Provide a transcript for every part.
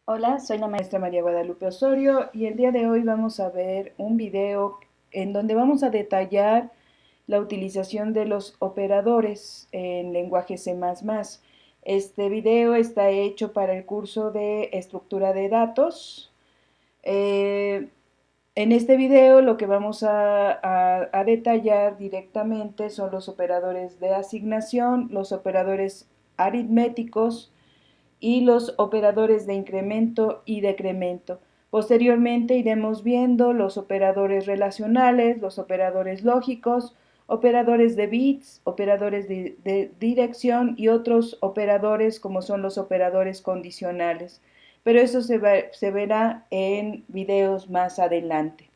Hola, soy la maestra María Guadalupe Osorio y el día de hoy vamos a ver un video en donde vamos a detallar la utilización de los operadores en lenguaje C++. Este video está hecho para el curso de estructura de datos. Eh, en este video lo que vamos a detallar directamente son los operadores de asignación, los operadores aritméticos, y los operadores de incremento y decremento. Posteriormente iremos viendo los operadores relacionales, los operadores lógicos, operadores de bits, operadores de dirección y otros operadores como son los operadores condicionales. Pero eso se verá en videos más adelante.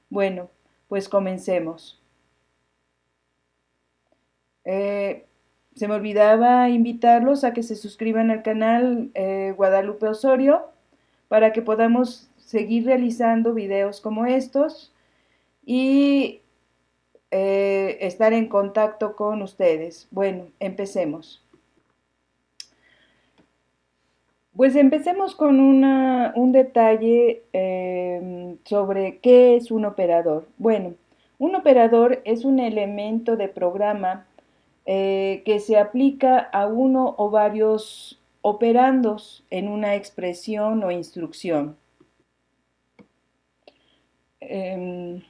Bueno, pues comencemos. Eh, Se me olvidaba invitarlos a que se suscriban al canal Guadalupe Osorio para que podamos seguir realizando videos como estos y estar en contacto con ustedes. Bueno, empecemos. Pues empecemos con un detalle sobre qué es un operador. Bueno, un operador es un elemento de programa que se aplica a uno o varios operandos en una expresión o instrucción. En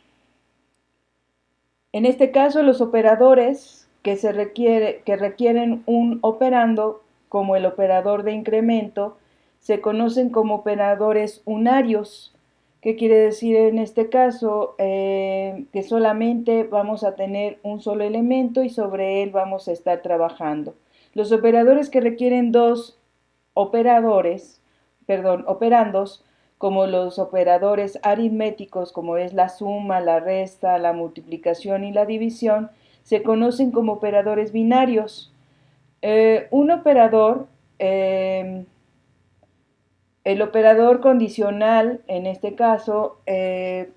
este caso, los operadores que requieren un operando, como el operador de incremento, se conocen como operadores unarios. ¿Qué quiere decir en este caso? Que solamente vamos a tener un solo elemento y sobre él vamos a estar trabajando. Los operadores que requieren dos operadores, perdón, operandos, como los operadores aritméticos, como es la suma, la resta, la multiplicación y la división, se conocen como operadores binarios. Un operador, eh, el operador condicional, en este caso,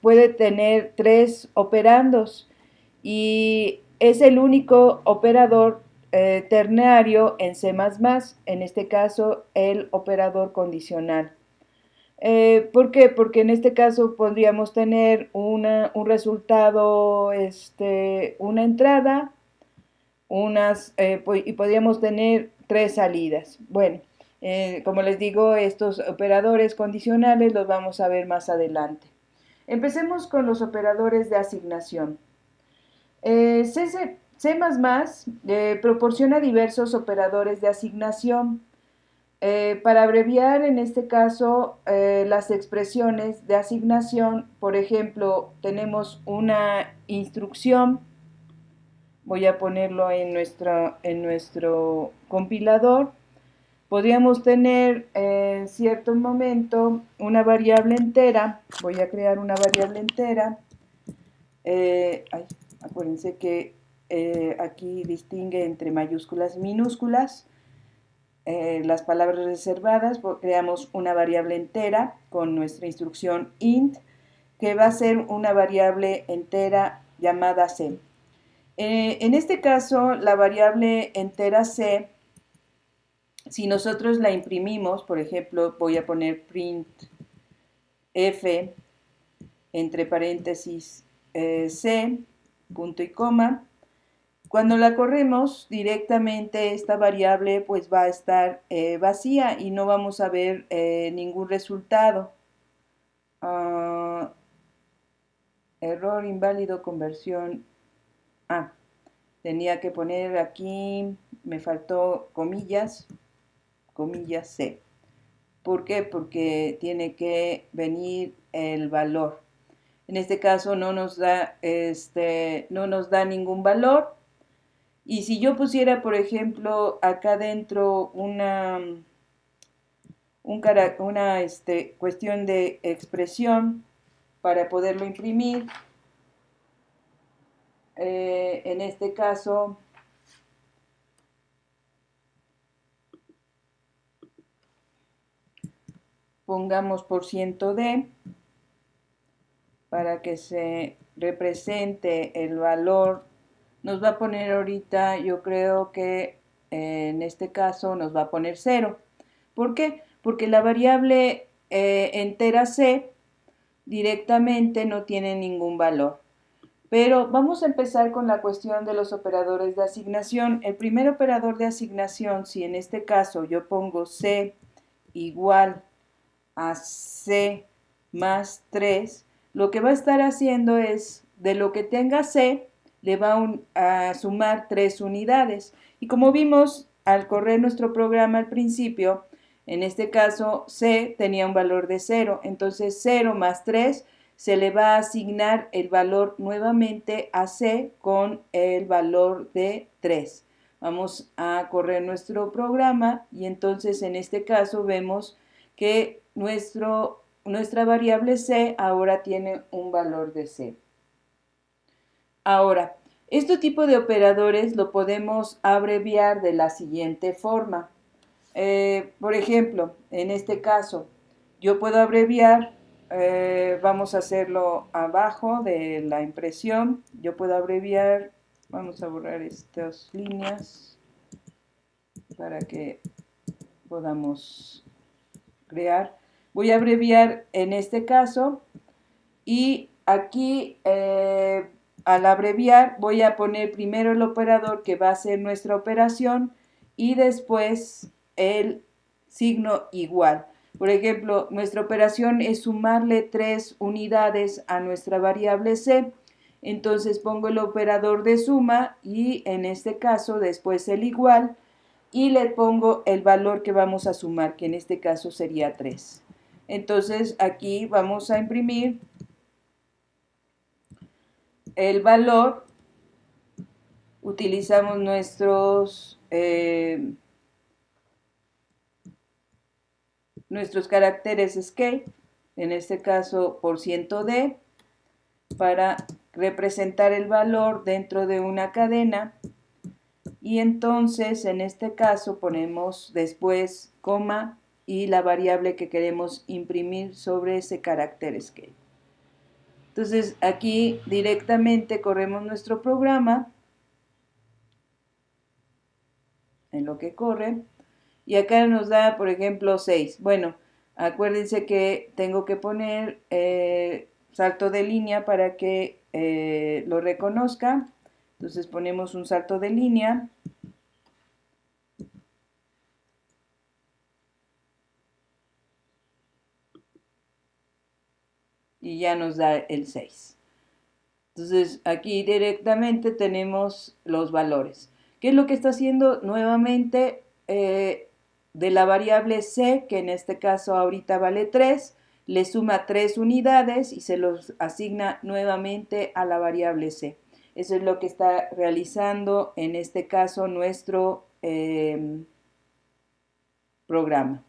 puede tener tres operandos y es el único operador ternario en C++, en este caso el operador condicional. ¿Por qué? Porque en este caso podríamos tener un resultado, una entrada, y podríamos tener tres salidas. Bueno, como les digo, estos operadores condicionales los vamos a ver más adelante. Empecemos con los operadores de asignación. C++ proporciona diversos operadores de asignación. Para abreviar, en este caso, las expresiones de asignación, por ejemplo, tenemos una instrucción. Voy a ponerlo en nuestro compilador. Podríamos tener en cierto momento una variable entera. Voy a crear una variable entera. Acuérdense que aquí distingue entre mayúsculas y minúsculas. Las palabras reservadas, creamos una variable entera con nuestra instrucción int, que va a ser una variable entera llamada c. En este caso, la variable entera c, si nosotros la imprimimos, por ejemplo, voy a poner print f entre paréntesis c, punto y coma. Cuando la corremos directamente, esta variable pues va a estar vacía y no vamos a ver ningún resultado. Error inválido conversión. Tenía que poner aquí, me faltó comillas, comillas C. ¿Por qué? Porque tiene que venir el valor. En este caso no nos da, no nos da ningún valor. Y si yo pusiera, por ejemplo, acá dentro una cuestión de expresión para poderlo imprimir, en este caso, pongamos %d para que se represente el valor. Nos va a poner ahorita, yo creo que en este caso nos va a poner 0. ¿Por qué? Porque la variable entera c directamente no tiene ningún valor. Pero vamos a empezar con la cuestión de los operadores de asignación. El primer operador de asignación, si en este caso yo pongo c igual a c más 3, lo que va a estar haciendo es, de lo que tenga c, le va a sumar 3 unidades. Y como vimos al correr nuestro programa al principio, en este caso c tenía un valor de 0, entonces 0 más 3 se le va a asignar el valor nuevamente a c con el valor de 3. Vamos a correr nuestro programa y entonces en este caso vemos que nuestra variable c ahora tiene un valor de c. Ahora, este tipo de operadores lo podemos abreviar de la siguiente forma. Por ejemplo, en este caso, yo puedo abreviar, vamos a hacerlo abajo de la impresión, yo puedo abreviar, vamos a borrar estas líneas para que podamos crear. Voy a abreviar en este caso y aquí al abreviar voy a poner primero el operador que va a ser nuestra operación y después el signo igual. Por ejemplo, nuestra operación es sumarle 3 unidades a nuestra variable c. Entonces pongo el operador de suma y en este caso después el igual y le pongo el valor que vamos a sumar, que en este caso sería 3. Entonces aquí vamos a imprimir el valor, utilizamos nuestros caracteres escape, en este caso %d, para representar el valor dentro de una cadena. Y entonces en este caso ponemos después coma y la variable que queremos imprimir sobre ese carácter escape. Entonces aquí directamente corremos nuestro programa en lo que corre y acá nos da por ejemplo 6. Bueno, acuérdense que tengo que poner salto de línea para que lo reconozca. Entonces ponemos un salto de línea. Y ya nos da el 6. Entonces aquí directamente tenemos los valores. ¿Qué es lo que está haciendo? Nuevamente de la variable c, que en este caso ahorita vale 3, le suma 3 unidades y se los asigna nuevamente a la variable c. Eso es lo que está realizando en este caso nuestro programa.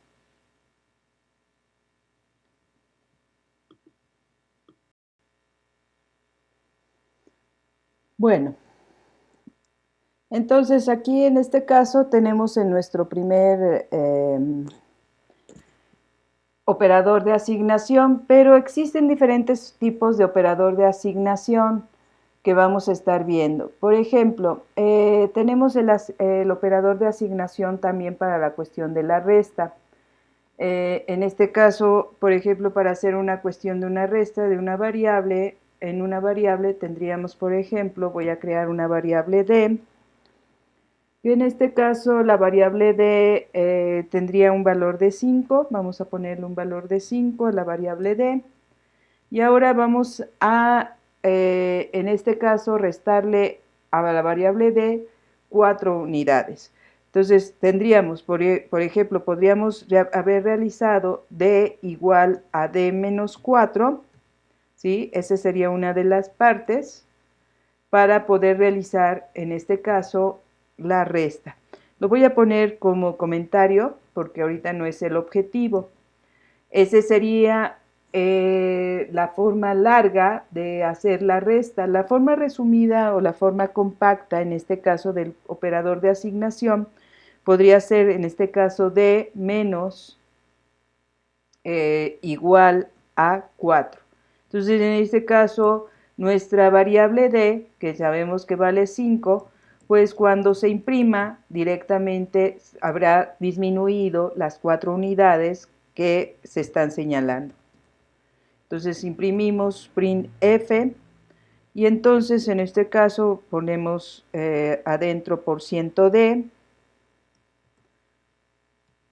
Bueno, entonces aquí en este caso tenemos en nuestro primer operador de asignación, pero existen diferentes tipos de operador de asignación que vamos a estar viendo. Por ejemplo, tenemos el operador de asignación también para la cuestión de la resta. En este caso, por ejemplo, para hacer una cuestión de una resta de una variable, en una variable tendríamos, por ejemplo, voy a crear una variable d, y en este caso la variable d tendría un valor de 5, vamos a ponerle un valor de 5 a la variable d, y ahora vamos a, en este caso, restarle a la variable d 4 unidades. Entonces tendríamos, por ejemplo, podríamos haber realizado d igual a d menos 4, ¿sí? Esa sería una de las partes para poder realizar, en este caso, la resta. Lo voy a poner como comentario porque ahorita no es el objetivo. Ese sería la forma larga de hacer la resta. La forma resumida o la forma compacta, en este caso del operador de asignación, podría ser en este caso d menos igual a 4. Entonces en este caso nuestra variable d, que sabemos que vale 5, pues cuando se imprima directamente habrá disminuido las 4 unidades que se están señalando. Entonces imprimimos printf y entonces en este caso ponemos adentro %d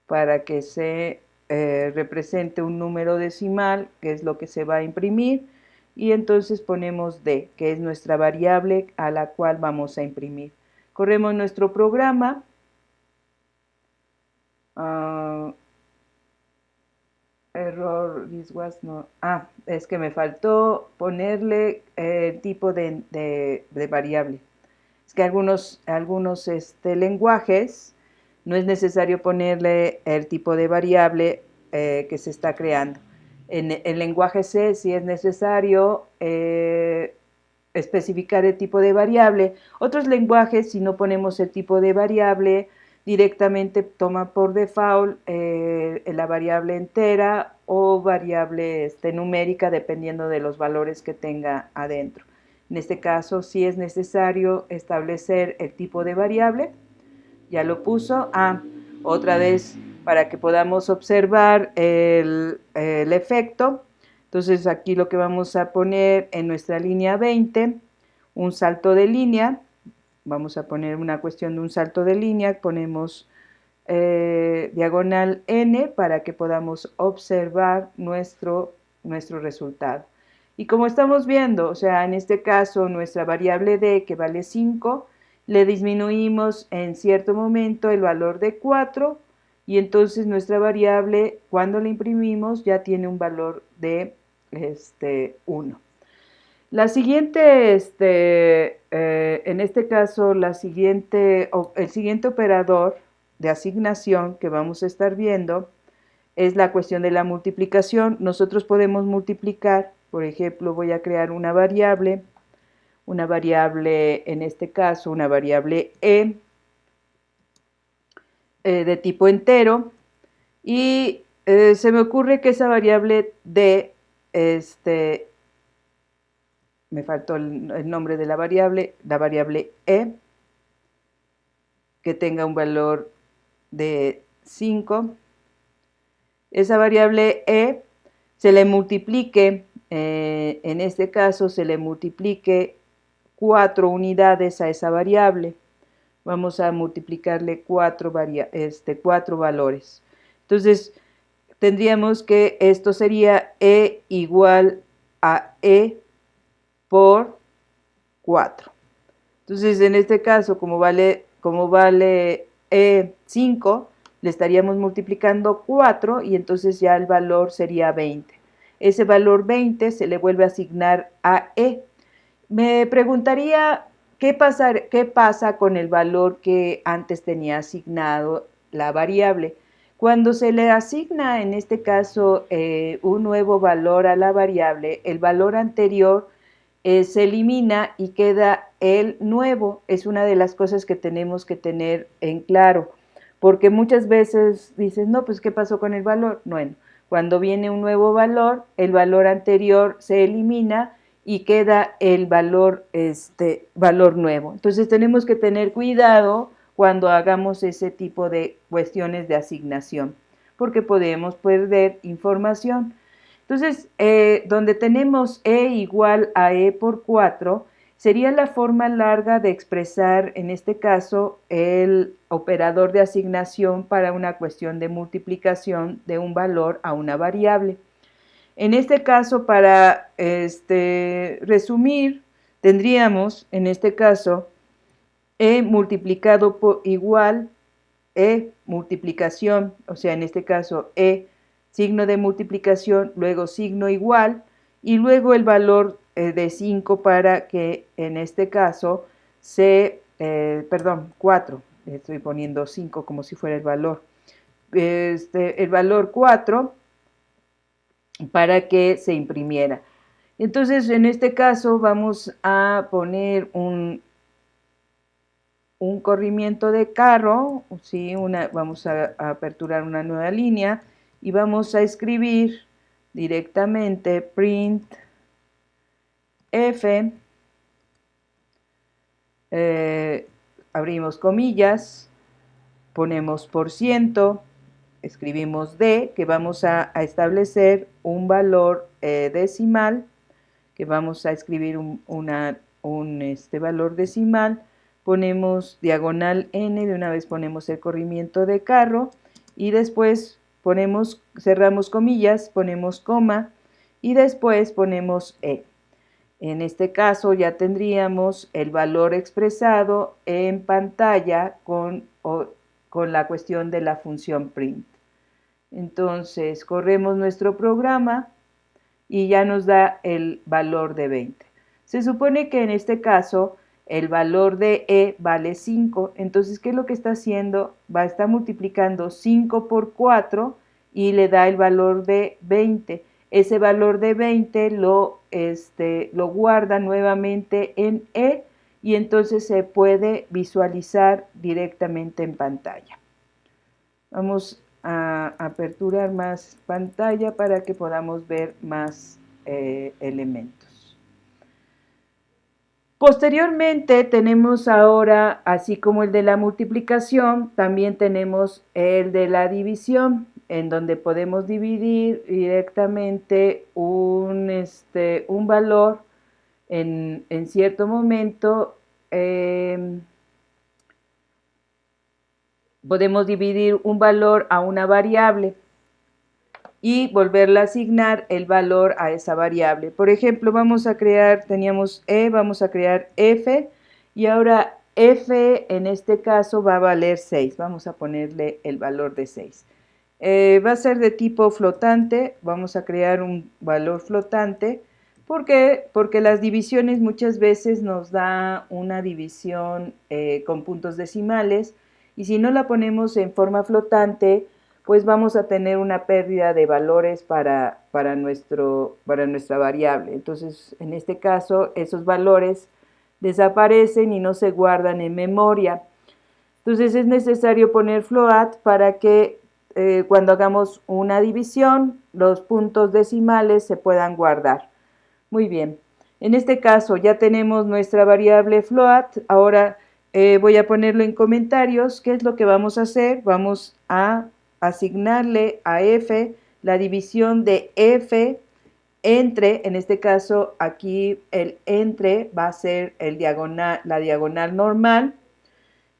para que se represente un número decimal, que es lo que se va a imprimir, y entonces ponemos d, que es nuestra variable a la cual vamos a imprimir. Corremos nuestro programa. Error, this was no. Es que me faltó ponerle el tipo de variable. Es que algunos lenguajes no es necesario ponerle el tipo de variable que se está creando. En el lenguaje C sí es necesario especificar el tipo de variable. Otros lenguajes, si no ponemos el tipo de variable, directamente toma por default la variable entera o variable numérica, dependiendo de los valores que tenga adentro. En este caso, sí es necesario establecer el tipo de variable. Ya lo puso. Otra vez, para que podamos observar el efecto. Entonces, aquí lo que vamos a poner en nuestra línea 20, un salto de línea. Vamos a poner una cuestión de un salto de línea. Ponemos diagonal n para que podamos observar nuestro resultado. Y como estamos viendo, o sea, en este caso nuestra variable d, que vale 5, le disminuimos en cierto momento el valor de 4 y entonces nuestra variable, cuando la imprimimos, ya tiene un valor de 1. La siguiente, en este caso, el siguiente operador de asignación que vamos a estar viendo es la cuestión de la multiplicación. Nosotros podemos multiplicar, por ejemplo, voy a crear una variable, en este caso, una variable de tipo entero, y se me ocurre que esa variable d, me faltó el nombre de la variable e, que tenga un valor de 5. Esa variable e se le multiplique, en este caso se le multiplique 4 unidades a esa variable. Vamos a multiplicarle 4 valores. Entonces, tendríamos que esto sería e igual a e por 4. Entonces, en este caso, como vale 5, le estaríamos multiplicando 4 y entonces ya el valor sería 20. Ese valor 20 se le vuelve a asignar a e. Me preguntaría, ¿qué pasa con el valor que antes tenía asignado la variable? Cuando se le asigna, en este caso, un nuevo valor a la variable, el valor anterior se elimina y queda el nuevo. Es una de las cosas que tenemos que tener en claro, porque muchas veces dices, no, pues ¿qué pasó con el valor? Bueno, cuando viene un nuevo valor, el valor anterior se elimina y queda el valor nuevo. Entonces tenemos que tener cuidado cuando hagamos ese tipo de cuestiones de asignación, porque podemos perder información. Entonces, donde tenemos e igual a e por 4, sería la forma larga de expresar, en este caso, el operador de asignación para una cuestión de multiplicación de un valor a una variable. En este caso, para resumir, tendríamos, en este caso, e multiplicado por igual e multiplicación, o sea, en este caso, e signo de multiplicación, luego signo igual, y luego el valor de 5 para que en este caso 4, estoy poniendo 5 como si fuera el valor, el valor 4 para que se imprimiera. Entonces, en este caso vamos a poner un corrimiento de carro, ¿sí? Vamos a aperturar una nueva línea y vamos a escribir directamente print f abrimos comillas, ponemos por ciento, escribimos D, que vamos a establecer un valor decimal, que vamos a escribir un valor decimal, ponemos diagonal N, de una vez ponemos el corrimiento de carro, y después cerramos comillas, ponemos coma, y después ponemos E. En este caso ya tendríamos el valor expresado en pantalla con la cuestión de la función print. Entonces corremos nuestro programa y ya nos da el valor de 20. Se supone que en este caso el valor de E vale 5. Entonces, ¿qué es lo que está haciendo? Está multiplicando 5 por 4 y le da el valor de 20. Ese valor de 20 lo guarda nuevamente en E y entonces se puede visualizar directamente en pantalla. Vamos a aperturar más pantalla para que podamos ver más elementos. Posteriormente tenemos ahora, así como el de la multiplicación, también tenemos el de la división, en donde podemos dividir directamente un valor en cierto momento. Podemos dividir un valor a una variable y volverle a asignar el valor a esa variable. Por ejemplo, teníamos E, vamos a crear F, y ahora F en este caso va a valer 6. Vamos a ponerle el valor de 6. Va a ser de tipo flotante, vamos a crear un valor flotante. ¿Por qué? Porque las divisiones muchas veces nos da una división con puntos decimales, y si no la ponemos en forma flotante, pues vamos a tener una pérdida de valores para nuestra variable. Entonces, en este caso, esos valores desaparecen y no se guardan en memoria. Entonces, es necesario poner float para que cuando hagamos una división, los puntos decimales se puedan guardar. Muy bien. En este caso, ya tenemos nuestra variable float. Ahora voy a ponerlo en comentarios. ¿Qué es lo que vamos a hacer? Vamos a asignarle a F la división de F entre, en este caso aquí el entre va a ser la diagonal normal,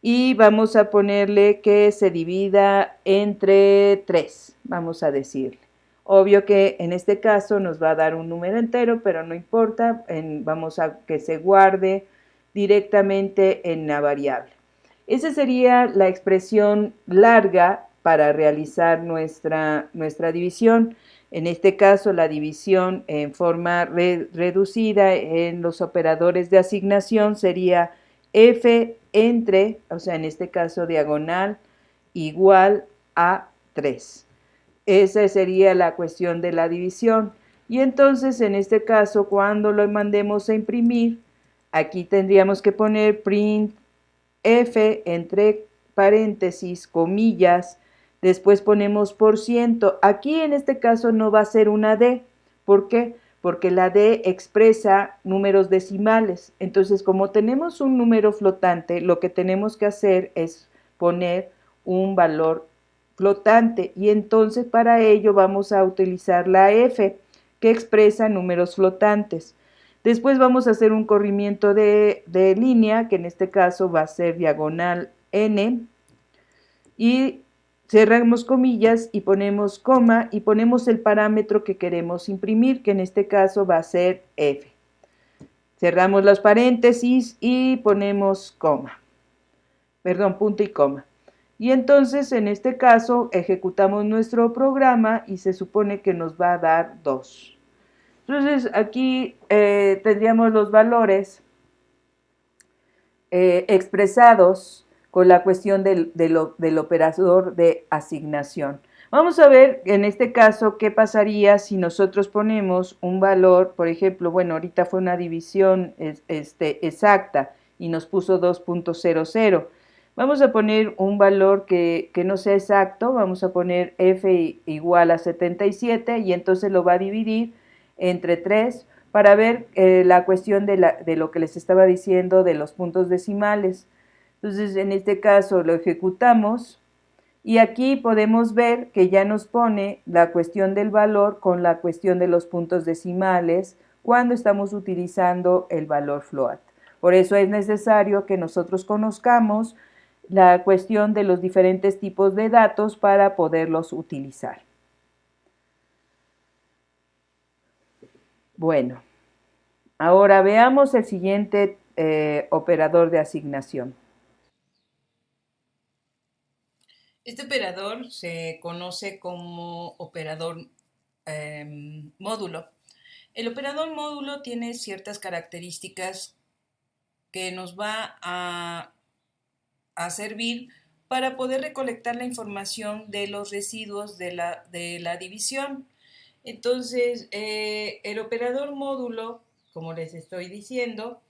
y vamos a ponerle que se divida entre 3, vamos a decirle. Obvio que en este caso nos va a dar un número entero, pero no importa, vamos a que se guarde directamente en la variable. Esa sería la expresión larga para realizar nuestra división. En este caso, la división en forma reducida en los operadores de asignación sería F entre, o sea, en este caso diagonal, igual a 3. Esa sería la cuestión de la división. Y entonces, en este caso, cuando lo mandemos a imprimir, aquí tendríamos que poner print F entre paréntesis, comillas, después ponemos por ciento. Aquí en este caso no va a ser una D. ¿Por qué? Porque la D expresa números decimales. Entonces, como tenemos un número flotante, lo que tenemos que hacer es poner un valor flotante, y entonces para ello vamos a utilizar la F, que expresa números flotantes. Después vamos a hacer un corrimiento de línea, que en este caso va a ser diagonal N, y cerramos comillas y ponemos coma y ponemos el parámetro que queremos imprimir, que en este caso va a ser F. Cerramos los paréntesis y ponemos punto y coma. Y entonces en este caso ejecutamos nuestro programa y se supone que nos va a dar 2. Entonces aquí tendríamos los valores expresados con la cuestión del operador de asignación. Vamos a ver en este caso qué pasaría si nosotros ponemos un valor, por ejemplo, bueno, ahorita fue una división exacta y nos puso 2.00. Vamos a poner un valor que no sea exacto, vamos a poner f igual a 77 y entonces lo va a dividir entre 3 para ver la cuestión de lo que les estaba diciendo de los puntos decimales. Entonces, en este caso lo ejecutamos y aquí podemos ver que ya nos pone la cuestión del valor con la cuestión de los puntos decimales cuando estamos utilizando el valor float. Por eso es necesario que nosotros conozcamos la cuestión de los diferentes tipos de datos para poderlos utilizar. Bueno, ahora veamos el siguiente operador de asignación. Este operador se conoce como operador módulo. El operador módulo tiene ciertas características que nos va a servir para poder recolectar la información de los residuos de la división. Entonces, el operador módulo, como les estoy diciendo,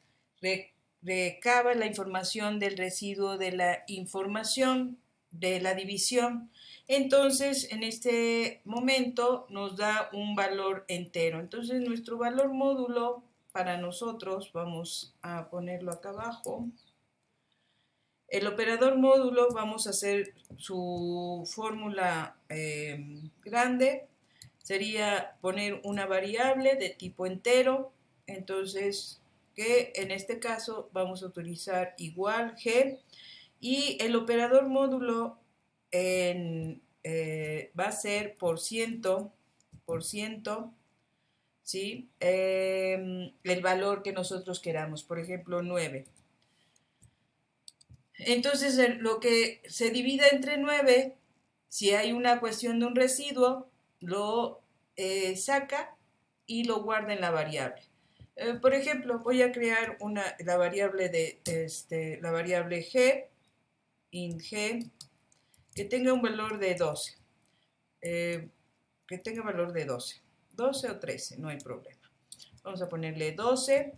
recaba la información del residuo de la información de la división. Entonces, en este momento nos da un valor entero. Entonces, nuestro valor módulo para nosotros, vamos a ponerlo acá abajo. El operador módulo, vamos a hacer su fórmula grande. Sería poner una variable de tipo entero. Entonces, que en este caso vamos a utilizar igual g. Y el operador módulo va a ser por ciento, ¿sí? El valor que nosotros queramos. Por ejemplo, 9. Entonces, lo que se divida entre 9, si hay una cuestión de un residuo, lo saca y lo guarda en la variable. Por ejemplo, voy a crear la variable la variable g, int g, que tenga un valor de 12. Que tenga valor de 12. 12 o 13, no hay problema. Vamos a ponerle 12.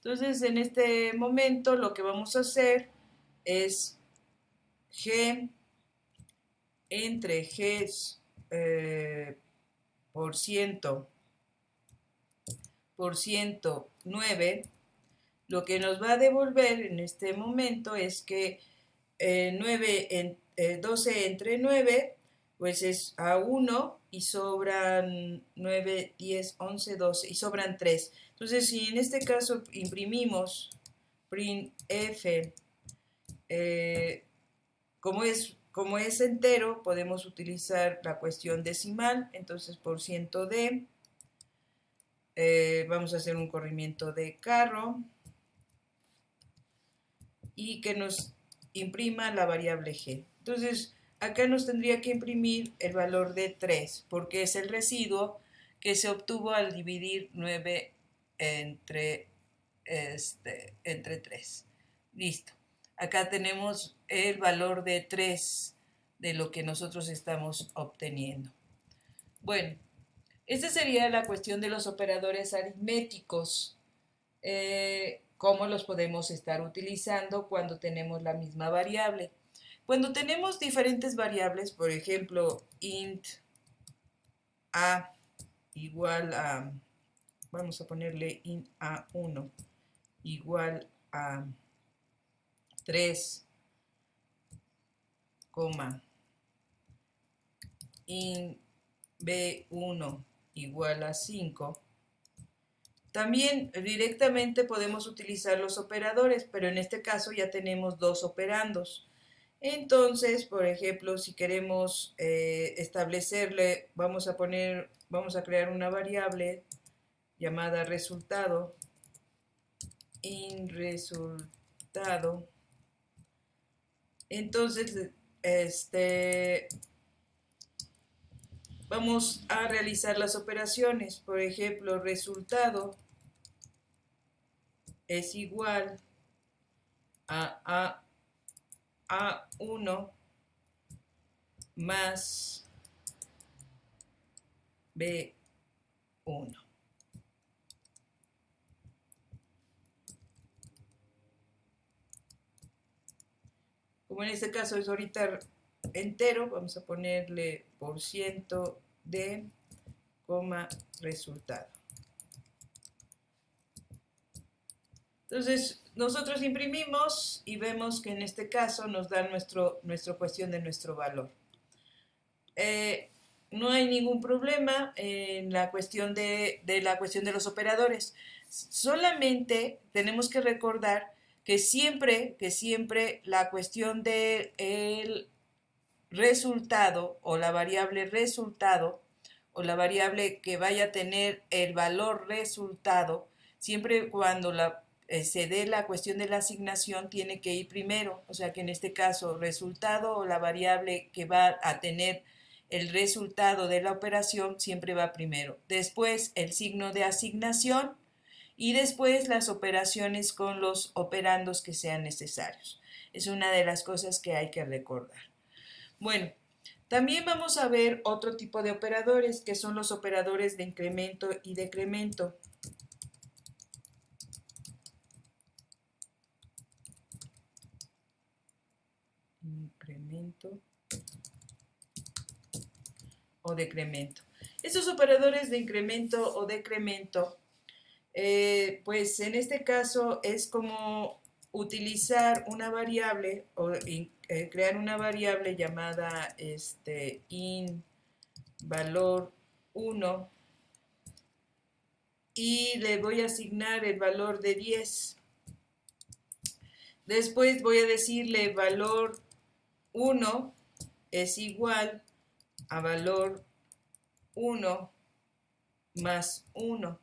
Entonces, en este momento, lo que vamos a hacer es g entre g por ciento 9, lo que nos va a devolver en este momento es que 12 entre 9, pues es a 1 y sobran 9, 10, 11, 12 y sobran 3. Entonces, si en este caso imprimimos printf, como es entero, podemos utilizar la cuestión decimal. Entonces, por ciento de, vamos a hacer un corrimiento de carro y que nos imprima la variable g. Entonces, acá nos tendría que imprimir el valor de 3, porque es el residuo que se obtuvo al dividir 9 entre, entre 3. Listo. Acá tenemos el valor de 3 de lo que nosotros estamos obteniendo. Bueno, esta sería la cuestión de los operadores aritméticos. ¿Cómo los podemos estar utilizando cuando tenemos la misma variable? Cuando tenemos diferentes variables, por ejemplo, int a igual a, vamos a ponerle int a1 igual a 3, int b1 igual a 5. También directamente podemos utilizar los operadores, pero en este caso ya tenemos dos operandos. Entonces, por ejemplo, si queremos establecerle, vamos a crear una variable llamada resultado, in resultado. Entonces, vamos a realizar las operaciones. Por ejemplo, resultado es igual a A1 más B1. Como en este caso es ahorita entero, vamos a ponerle por ciento de, resultado. Entonces, nosotros imprimimos y vemos que en este caso nos da nuestra cuestión de nuestro valor. No hay ningún problema en la cuestión la cuestión de los operadores. Solamente tenemos que recordar que siempre la cuestión del resultado o la variable resultado o la variable que vaya a tener el valor resultado, siempre cuando se dé la cuestión de la asignación tiene que ir primero, o sea que en este caso resultado o la variable que va a tener el resultado de la operación siempre va primero. Después el signo de asignación y después las operaciones con los operandos que sean necesarios. Es una de las cosas que hay que recordar. Bueno, también vamos a ver otro tipo de operadores que son los operadores de incremento y decremento. Incremento o decremento. Estos operadores de incremento o decremento, pues en este caso es como utilizar una variable o crear una variable llamada in valor 1 y le voy a asignar el valor de 10. Después voy a decirle valor 1 es igual a valor 1 más 1.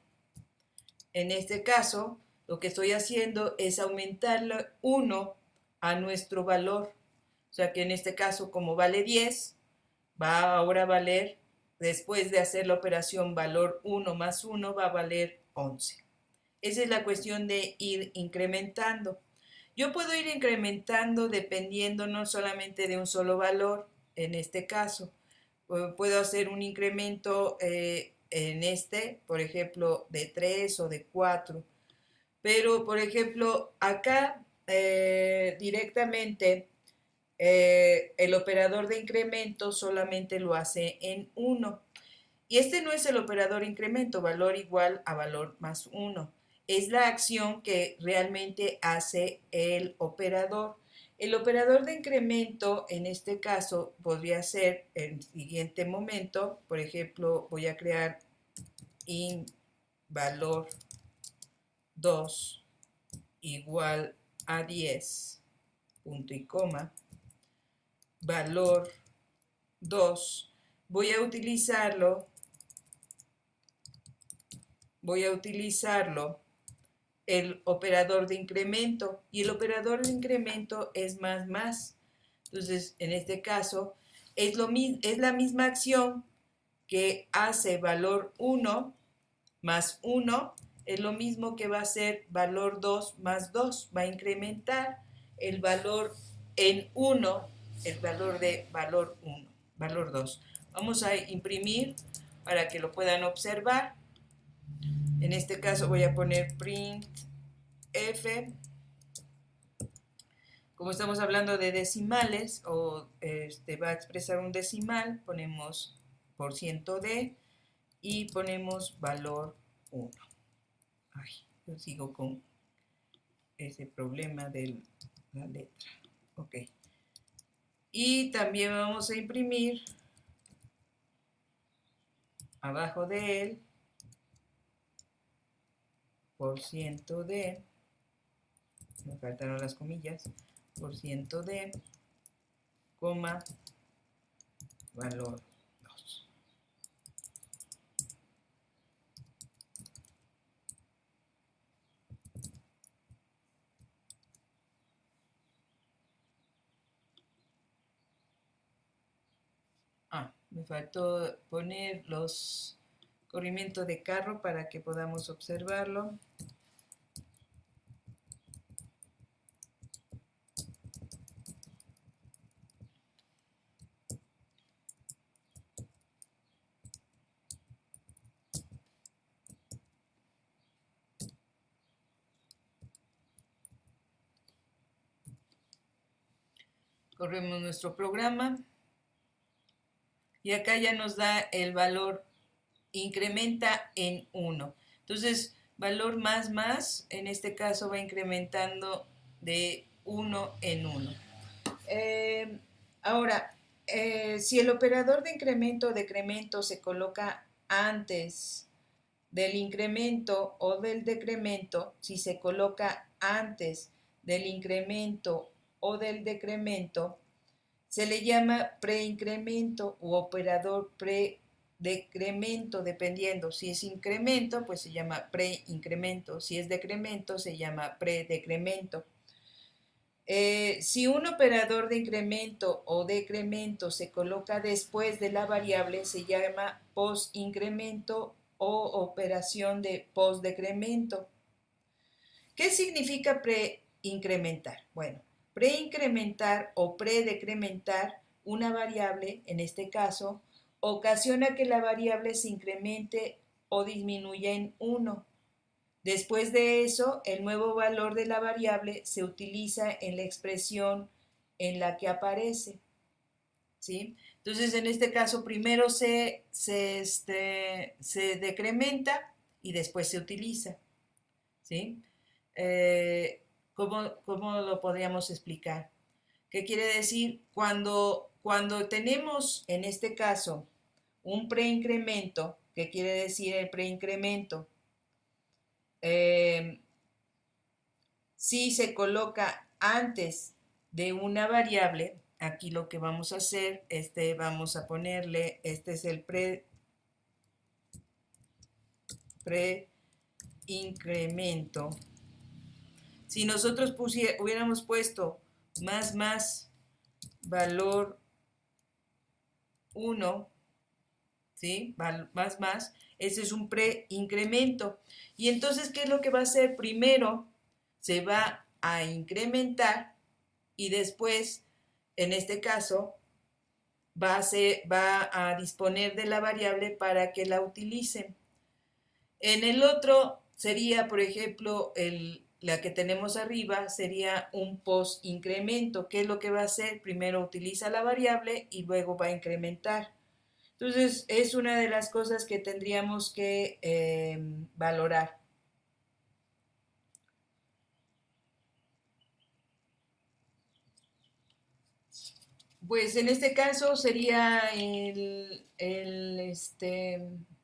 En este caso, lo que estoy haciendo es aumentarle 1 a nuestro valor. O sea que en este caso, como vale 10, va ahora a valer, después de hacer la operación valor 1 más 1, va a valer 11. Esa es la cuestión de ir incrementando. Yo puedo ir incrementando dependiendo no solamente de un solo valor, en este caso. Puedo hacer un incremento por ejemplo, de 3 o de 4. Pero, por ejemplo, acá directamente el operador de incremento solamente lo hace en 1. Y este no es el operador incremento, valor igual a valor más 1. Es la acción que realmente hace el operador. El operador de incremento, en este caso, podría ser en el siguiente momento. Por ejemplo, voy a crear in valor 2 igual a 10, punto y coma, valor 2. Voy a utilizarlo el operador de incremento y el operador de incremento es más más. Entonces, en este caso, es la misma acción que hace valor 1 más 1, es lo mismo que va a ser valor 2 más 2. Va a incrementar el valor en 1, el valor de valor 1, valor 2. Vamos a imprimir para que lo puedan observar. En este caso voy a poner print f. Como estamos hablando de decimales o va a expresar un decimal, ponemos %d y ponemos valor 1. Ay, yo sigo con ese problema de la letra. Ok. Y también vamos a imprimir abajo de él %d, me faltaron las comillas, %d, coma, valor 2. Me faltó poner los corrimientos de carro para que podamos observarlo. Corremos nuestro programa y acá ya nos da el valor incrementa en 1. Entonces, valor más, en este caso va incrementando de 1 en 1. Ahora, si el operador de incremento o decremento se coloca antes del incremento o del decremento, si se coloca antes del incremento o del decremento, se le llama preincremento u operador predecremento, dependiendo. Si es incremento, pues se llama preincremento. Si es decremento, se llama predecremento. Si un operador de incremento o decremento se coloca después de la variable, se llama postincremento o operación de postdecremento. ¿Qué significa preincrementar? Bueno, preincrementar o predecrementar una variable, en este caso, ocasiona que la variable se incremente o disminuya en 1. Después de eso, el nuevo valor de la variable se utiliza en la expresión en la que aparece. ¿Sí? Entonces, en este caso, primero se decrementa y después se utiliza. ¿Sí? ¿Cómo lo podríamos explicar? ¿Qué quiere decir? Cuando tenemos, en este caso, un preincremento, ¿qué quiere decir el preincremento? Si se coloca antes de una variable, aquí lo que vamos a hacer, vamos a ponerle, este es el preincremento. Si nosotros hubiéramos puesto más valor 1, ¿sí? Más, ese es un preincremento. Y entonces, ¿qué es lo que va a hacer? Primero se va a incrementar y después, en este caso, va a disponer de la variable para que la utilicen. En el otro sería, por ejemplo, la que tenemos arriba sería un postincremento. ¿Qué es lo que va a hacer? Primero utiliza la variable y luego va a incrementar. Entonces, es una de las cosas que tendríamos que valorar. Pues en este caso sería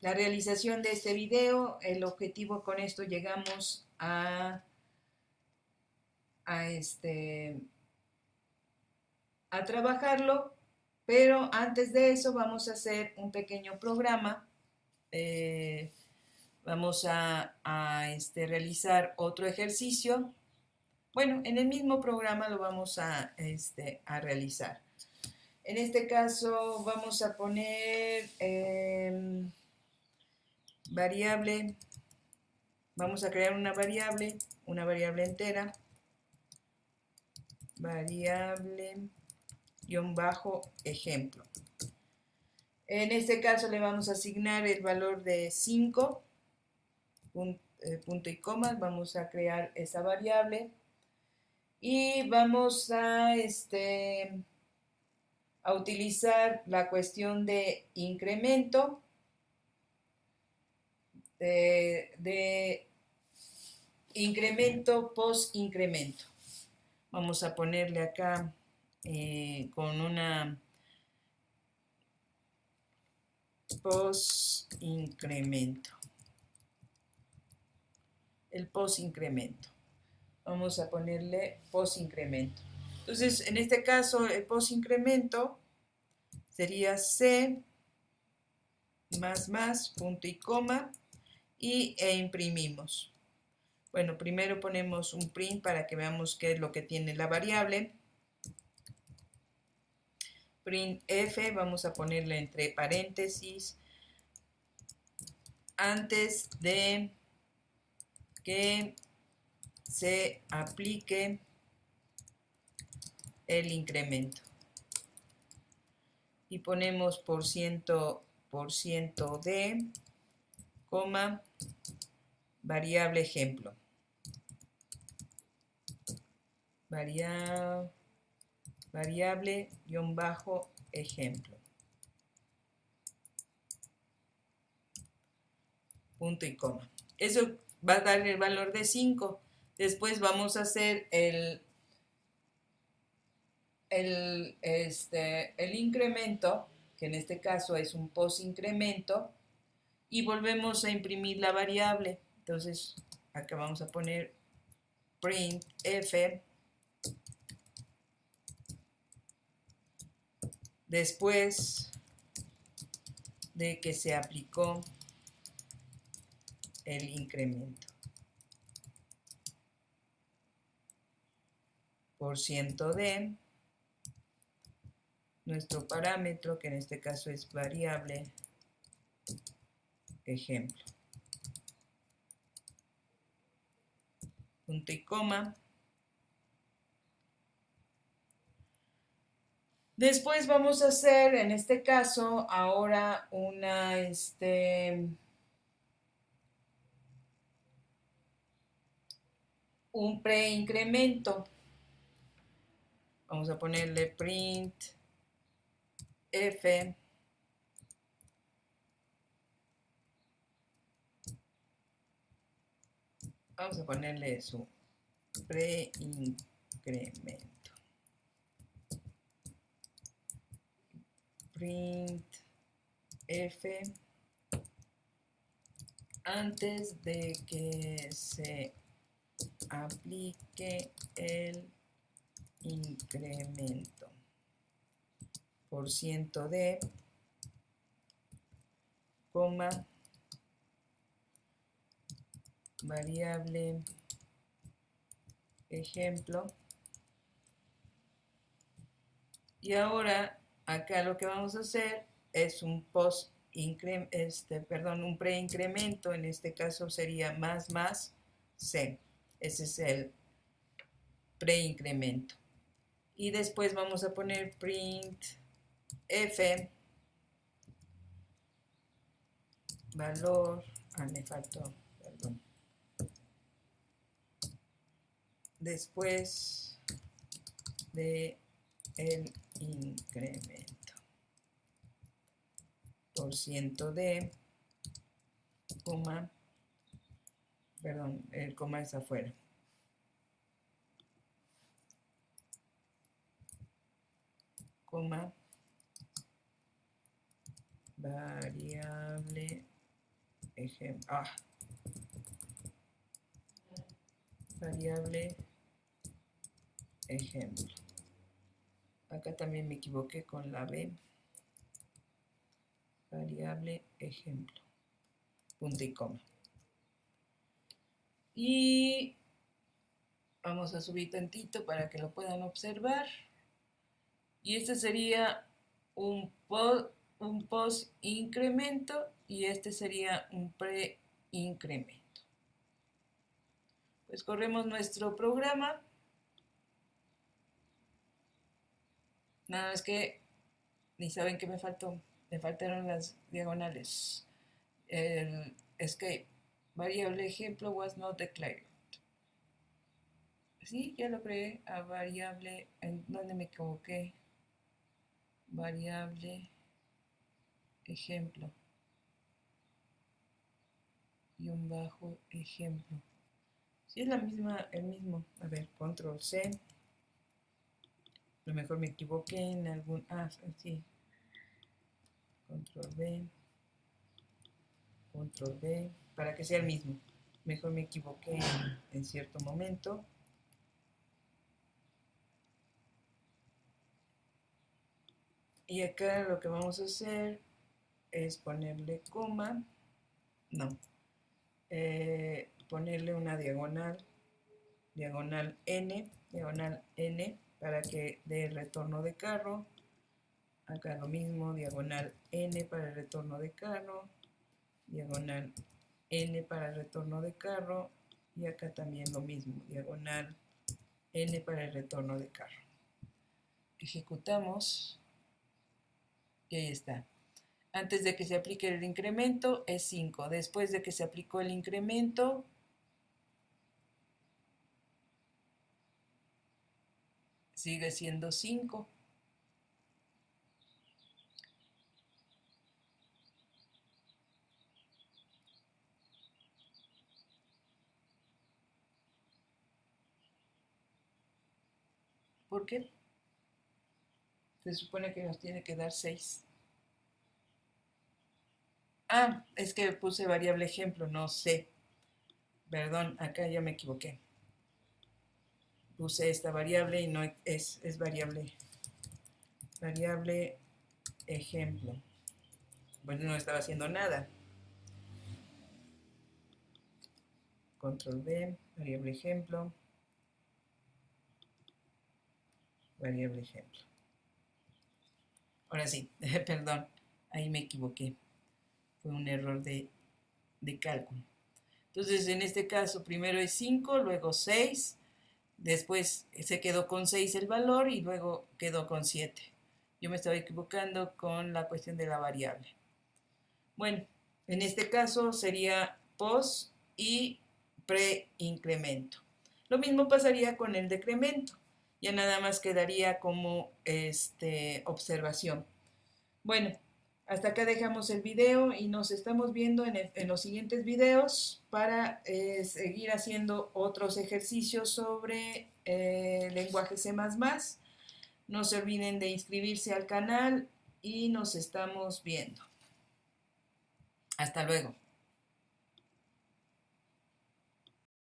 la realización de este video. El objetivo con esto llegamos a, a trabajarlo, pero antes de eso vamos a hacer un pequeño programa. Vamos a realizar otro ejercicio. Bueno, en el mismo programa lo vamos a realizar. En este caso vamos a poner variable, vamos a crear una variable entera, variable _ejemplo. En este caso le vamos a asignar el valor de 5, punto y coma, vamos a crear esa variable y vamos a utilizar la cuestión de incremento, de incremento, postincremento. Vamos a ponerle acá con una postincremento. El postincremento. Vamos a ponerle postincremento. Entonces, en este caso, el postincremento sería C más, punto y coma, e imprimimos. Bueno, primero ponemos un print para que veamos qué es lo que tiene la variable. Print F, vamos a ponerle entre paréntesis, antes de que se aplique el incremento. Y ponemos por ciento de, coma, variable ejemplo. Variable _ejemplo. Punto y coma. Eso va a dar el valor de 5. Después vamos a hacer el incremento, que en este caso es un post-incremento, y volvemos a imprimir la variable. Entonces, acá vamos a poner printf después de que se aplicó el incremento. Por ciento de nuestro parámetro, que en este caso es variable ejemplo. Punto y coma. Después vamos a hacer, en este caso, ahora un preincremento. Vamos a ponerle print f vamos a ponerle su preincremento. Print f antes de que se aplique el incremento. Por ciento de, coma, variable ejemplo. Y ahora acá lo que vamos a hacer es un un preincremento, en este caso sería más c. Ese es el preincremento. Y después vamos a poner print f valor, me faltó, perdón. Después de el incremento. Por ciento de, coma, perdón, el coma es afuera. Coma, variable ejemplo. Variable ejemplo. Acá también me equivoqué con la B. Variable ejemplo. Punto y coma. Y vamos a subir tantito para que lo puedan observar. Y este sería un post incremento y este sería un pre-incremento. Pues corremos nuestro programa. Nada más que ni saben que me faltó. Me faltaron las diagonales. El escape. Variable ejemplo was not declared. Sí, ya lo creé a variable. ¿En dónde me equivoqué? Variable ejemplo. Y un bajo ejemplo. Sí, es la misma, el mismo. A ver, control C. A lo mejor me equivoqué en algún. Sí. Control B. Control B. Para que sea el mismo. Mejor me equivoqué en cierto momento. Y acá lo que vamos a hacer es ponerle coma. No. Ponerle una diagonal. Diagonal N. Diagonal N. Para que dé el retorno de carro. Acá lo mismo, diagonal N para el retorno de carro, diagonal N para el retorno de carro, y acá también lo mismo, diagonal N para el retorno de carro. Ejecutamos y ahí está. Antes de que se aplique el incremento es 5. Después de que se aplicó el incremento, sigue siendo 5. ¿Por qué? Se supone que nos tiene que dar 6. Ah, es que puse variable ejemplo, no sé. Perdón, acá ya me equivoqué. Puse esta variable y no es variable ejemplo. Bueno, no estaba haciendo nada. Control V, variable ejemplo, variable ejemplo. Ahora sí, perdón, ahí me equivoqué. Fue un error de cálculo. Entonces, en este caso, primero es 5, luego 6, después se quedó con 6 el valor y luego quedó con 7. Yo me estaba equivocando con la cuestión de la variable. Bueno, en este caso sería post y pre-incremento. Lo mismo pasaría con el decremento. Ya nada más quedaría como observación. Bueno, hasta acá dejamos el video y nos estamos viendo en los siguientes videos para seguir haciendo otros ejercicios sobre lenguaje C++. No se olviden de inscribirse al canal y nos estamos viendo. Hasta luego.